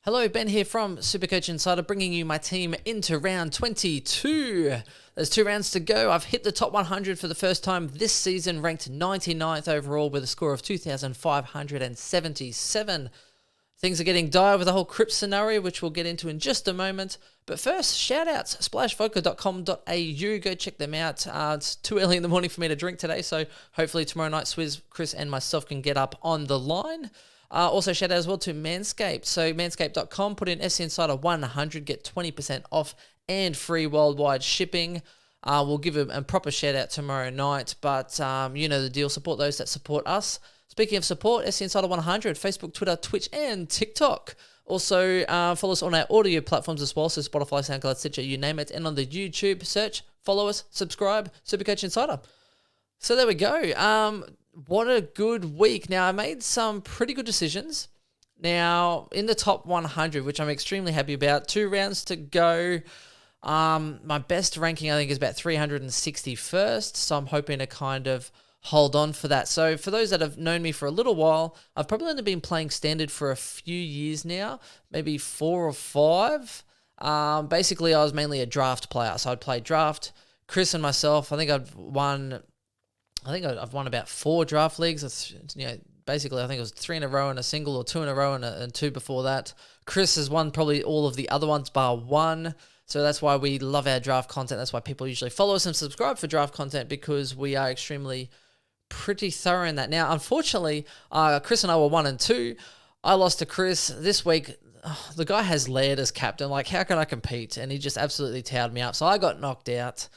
Hello, Ben here from Supercoach Insider, bringing you my team into round 22. There's 2 rounds to go. I've hit the top 100 for the first time this season, ranked 99th overall with a score of 2,577. Things are getting dire with the whole Cripps scenario, which we'll get into in just a moment. But first, shout-outs, splashvodka.com.au. Go check them out. It's too early in the morning for me to drink today, so hopefully tomorrow night Swizz, Chris, and myself can get up on the line. Also, shout out as well to Manscaped. So, manscaped.com, put in SC Insider 100, get 20% off and free worldwide shipping. We'll give a proper shout out tomorrow night, but you know the deal. Support those that support us. Speaking of support, SC Insider 100, Facebook, Twitter, Twitch, and TikTok. Also, follow us on our audio platforms as well, so Spotify, SoundCloud, Stitcher, you name it. And on the YouTube, search, follow us, subscribe, Supercoach Insider. So there we go. What a good week. Now, I made some pretty good decisions. Now, in the top 100, which I'm extremely happy about, 2 rounds to go. My best ranking, I think, is about 361st, so I'm hoping to kind of hold on for that. So for those that have known me for a little while, I've probably only been playing Standard for a few years now, maybe 4 or 5. Basically, I was mainly a draft player, so I'd play draft. Chris and myself, I've won about 4 draft leagues. Basically, I think it was 3 in a row and a single, or 2 in a row and 2 before that. Chris has won probably all of the other ones bar 1. So that's why we love our draft content. That's why people usually follow us and subscribe for draft content, because we are extremely pretty thorough in that. Now, unfortunately, Chris and I were 1 and 2. I lost to Chris this week. The guy has Laird as captain. Like, how can I compete? And he just absolutely towed me up. So I got knocked out.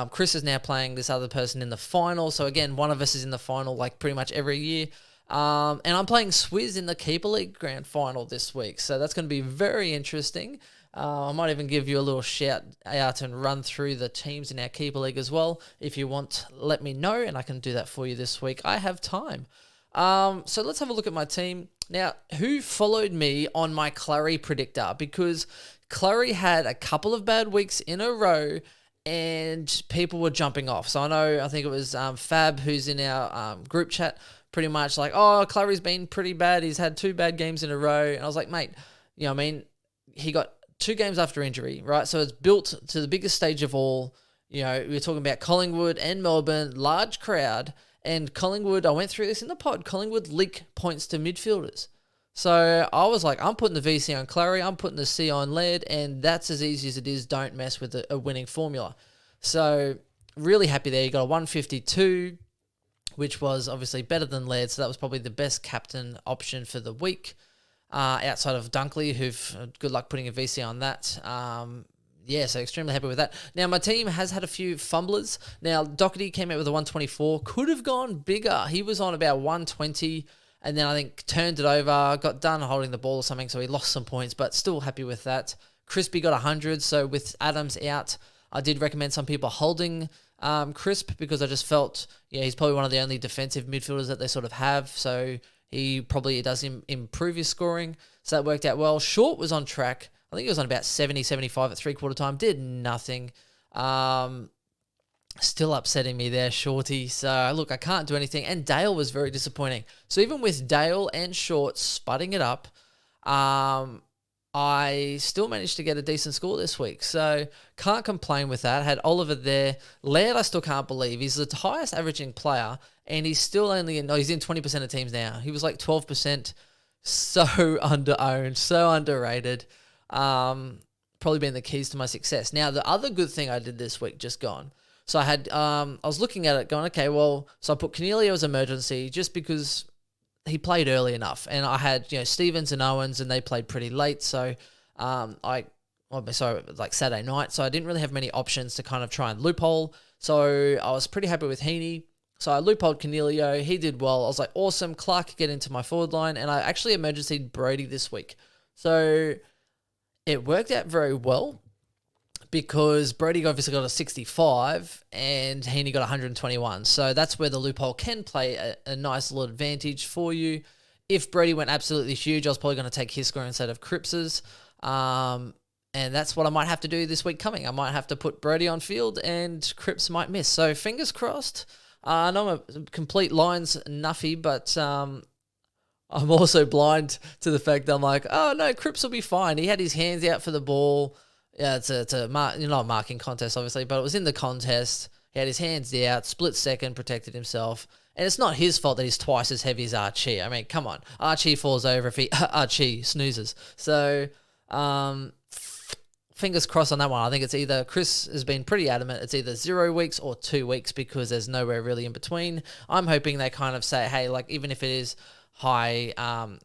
Chris is now playing this other person in the final. So again, one of us is in the final like pretty much every year. And I'm playing Swizz in the Keeper League Grand Final this week. So that's going to be very interesting. I might even give you a little shout out and run through the teams in our Keeper League as well. If you want, let me know and I can do that for you this week. I have time. So let's have a look at my team. Now, who followed me on my Clary predictor? Because Clary had a couple of bad weeks in a row and people were jumping off. So I think it was Fab, who's in our group chat, pretty much like, oh, Clary's been pretty bad. He's had 2 bad games in a row. And I was like, mate, he got 2 games after injury, right? So it's built to the biggest stage of all. We're talking about Collingwood and Melbourne, large crowd. And Collingwood, I went through this in the pod, Collingwood leak points to midfielders. So I was like, I'm putting the VC on Clary, I'm putting the C on Laird, and that's as easy as it is. Don't mess with a winning formula. So really happy there. You got a 152, which was obviously better than Laird, so that was probably the best captain option for the week. Outside of Dunkley, good luck putting a VC on that. So extremely happy with that. Now, my team has had a few fumblers. Now, Doherty came out with a 124. Could have gone bigger. He was on about 120, and then I think turned it over, got done holding the ball or something, so he lost some points, but still happy with that. Crispy got 100, so with Adams out, I did recommend some people holding Crisp, because I just felt, he's probably one of the only defensive midfielders that they sort of have, so he probably does improve his scoring. So that worked out well. Short was on track. I think he was on about 70, 75 at 3/4 time. Did nothing. Still upsetting me there, Shorty. So, look, I can't do anything. And Dale was very disappointing. So, even with Dale and Short sputting it up, I still managed to get a decent score this week. So, can't complain with that. Had Oliver there. Laird, I still can't believe. He's the highest averaging player, and he's still only he's in 20% of teams now. He was like 12%. So under-owned, so underrated. Probably been the keys to my success. Now, the other good thing I did this week, just gone. So I was looking at it going, okay, well, so I put Cornelio as emergency just because he played early enough. And I had, Stevens and Owens, and they played pretty late. So like Saturday night. So I didn't really have many options to kind of try and loophole. So I was pretty happy with Heaney. So I loopholed Cornelio. He did well. I was like, awesome. Clark could get into my forward line. And I actually emergencyed Brody this week. So it worked out very well, because Brody obviously got a 65 and Heaney got 121. So that's where the loophole can play a nice little advantage for you. If Brody went absolutely huge, I was probably going to take his score instead of Cripps's. And that's what I might have to do this week coming. I might have to put Brody on field and Cripps might miss. So fingers crossed. I know I'm a complete lines nuffy, but I'm also blind to the fact that I'm like, oh no, Cripps will be fine. He had his hands out for the ball. Yeah, not a marking contest, obviously, but it was in the contest. He had his hands out, split second, protected himself. And it's not his fault that he's twice as heavy as Archie. I mean, come on. Archie falls over if Archie snoozes. So, fingers crossed on that one. I think it's either, Chris has been pretty adamant, it's either 0 weeks or 2 weeks because there's nowhere really in between. I'm hoping they kind of say, hey, like even if it is high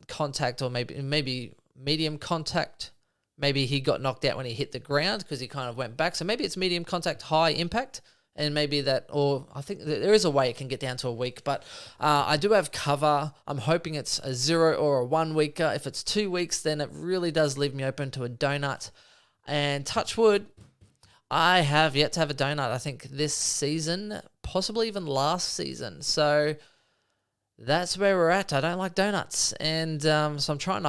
contact or maybe medium contact, maybe he got knocked out when he hit the ground because he kind of went back. So maybe it's medium contact, high impact. And maybe that, or I think there is a way it can get down to a week. But I do have cover. I'm hoping it's a 0 or a 1 weeker. If it's 2 weeks, then it really does leave me open to a donut. And touch wood, I have yet to have a donut, I think, this season, possibly even last season. So that's where we're at. I don't like donuts. And so I'm trying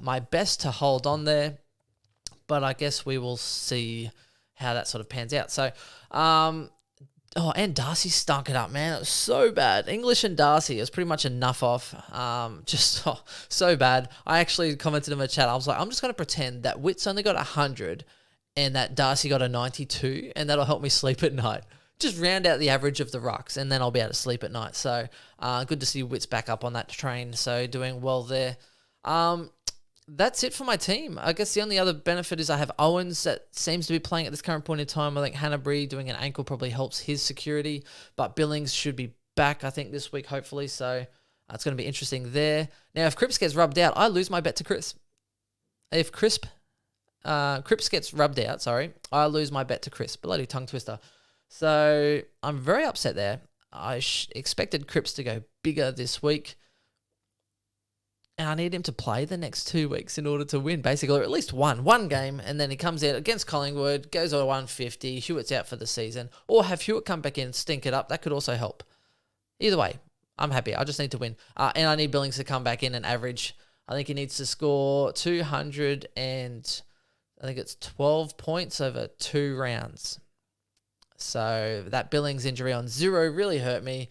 my best to hold on there. But I guess we will see how that sort of pans out. So, and Darcy stunk it up, man. It was so bad. English and Darcy, it was pretty much enough off. So bad. I actually commented in my chat. I was like, I'm just going to pretend that Witt's only got 100 and that Darcy got a 92, and that'll help me sleep at night. Just round out the average of the rucks, and then I'll be able to sleep at night. So good to see Witt's back up on that train. So doing well there. That's it for my team. I guess the only other benefit is I have Owens that seems to be playing at this current point in time. I think Hanbury doing an ankle probably helps his security, but Billings should be back, I think, this week, hopefully. So it's going to be interesting there. Now, if Cripps gets rubbed out, I lose my bet to Chris. If Cripps gets rubbed out, I lose my bet to Chris. Bloody tongue twister. So I'm very upset there. I expected Cripps to go bigger this week. And I need him to play the next 2 weeks in order to win, basically, or at least one game, and then he comes out against Collingwood, goes on 150, Hewitt's out for the season, or have Hewitt come back in and stink it up. That could also help. Either way, I'm happy. I just need to win. And I need Billings to come back in and average. I think he needs to score 200 and I think it's 12 points over 2 rounds. So that Billings injury on 0 really hurt me.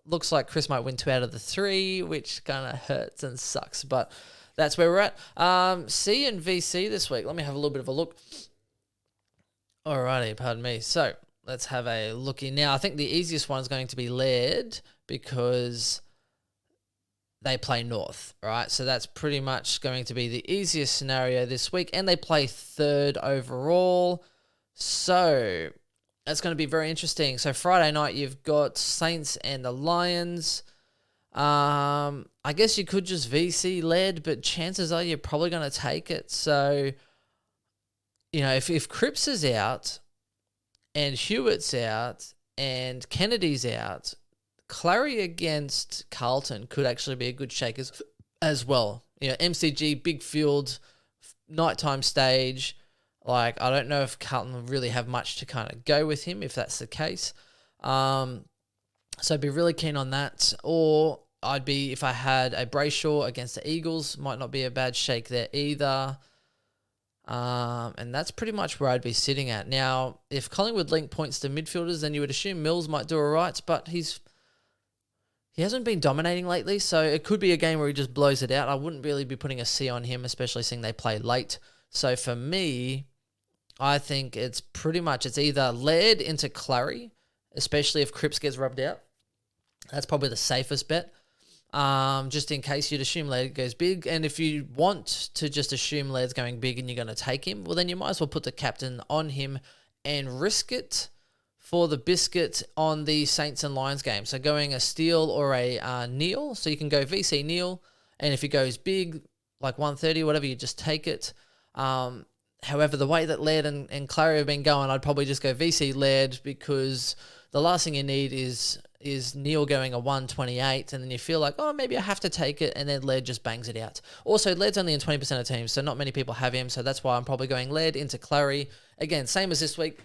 Looks like Chris might win 2 out of the 3, which kind of hurts and sucks, but that's where we're at. C and VC this week. Let me have a little bit of a look. Alrighty, pardon me. So let's have a looky. Now, I think the easiest one is going to be Laird because they play North, right? So that's pretty much going to be the easiest scenario this week, and they play 3rd overall. So that's going to be very interesting. So Friday night, you've got Saints and the Lions. I guess you could just VC Laird, but chances are you're probably going to take it. So, if Cripps is out and Hewitt's out and Kennedy's out, Clary against Carlton could actually be a good shake as well. MCG, big field, nighttime stage. Like, I don't know if Carlton will really have much to kind of go with him if that's the case. So I'd be really keen on that. Or if I had a Brayshaw against the Eagles, might not be a bad shake there either. And that's pretty much where I'd be sitting at. Now, if Collingwood link points to midfielders, then you would assume Mills might do all right, but he hasn't been dominating lately, so it could be a game where he just blows it out. I wouldn't really be putting a C on him, especially seeing they play late. So for me, I think it's either Laird into Clary, especially if Cripps gets rubbed out. That's probably the safest bet, just in case you'd assume Laird goes big. And if you want to just assume Laird's going big and you're going to take him, well, then you might as well put the captain on him and risk it for the biscuit on the Saints and Lions game. So going a Steele or a Neil, so you can go VC Neil, and if he goes big, like 130 or whatever, you just take it. However, the way that Laird and Clary have been going, I'd probably just go VC Laird because the last thing you need is Neil going a 128 and then you feel like, oh, maybe I have to take it, and then Laird just bangs it out. Also, Laird's only in 20% of teams, so not many people have him, so that's why I'm probably going Laird into Clary. Again, same as this week.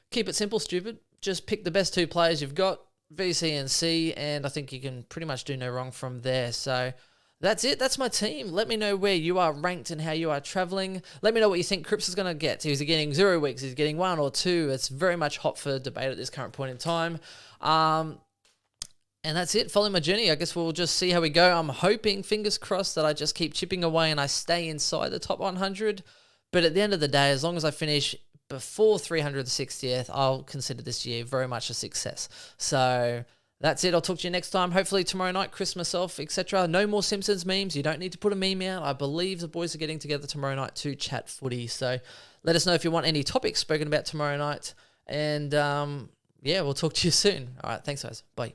Keep it simple, stupid. Just pick the best 2 players you've got, VC and C, and I think you can pretty much do no wrong from there. So that's it. That's my team. Let me know where you are ranked and how you are traveling. Let me know what you think Cripps is going to get. Is he getting 0 weeks? Is he getting 1 or 2? It's very much hot for debate at this current point in time. And that's it. Follow my journey. I guess we'll just see how we go. I'm hoping, fingers crossed, that I just keep chipping away and I stay inside the top 100. But at the end of the day, as long as I finish before 360th, I'll consider this year very much a success. So that's it. I'll talk to you next time. Hopefully tomorrow night, Christmas off, etc. No more Simpsons memes. You don't need to put a meme out. I believe the boys are getting together tomorrow night to chat footy. So let us know if you want any topics spoken about tomorrow night. And yeah, we'll talk to you soon. All right. Thanks, guys. Bye.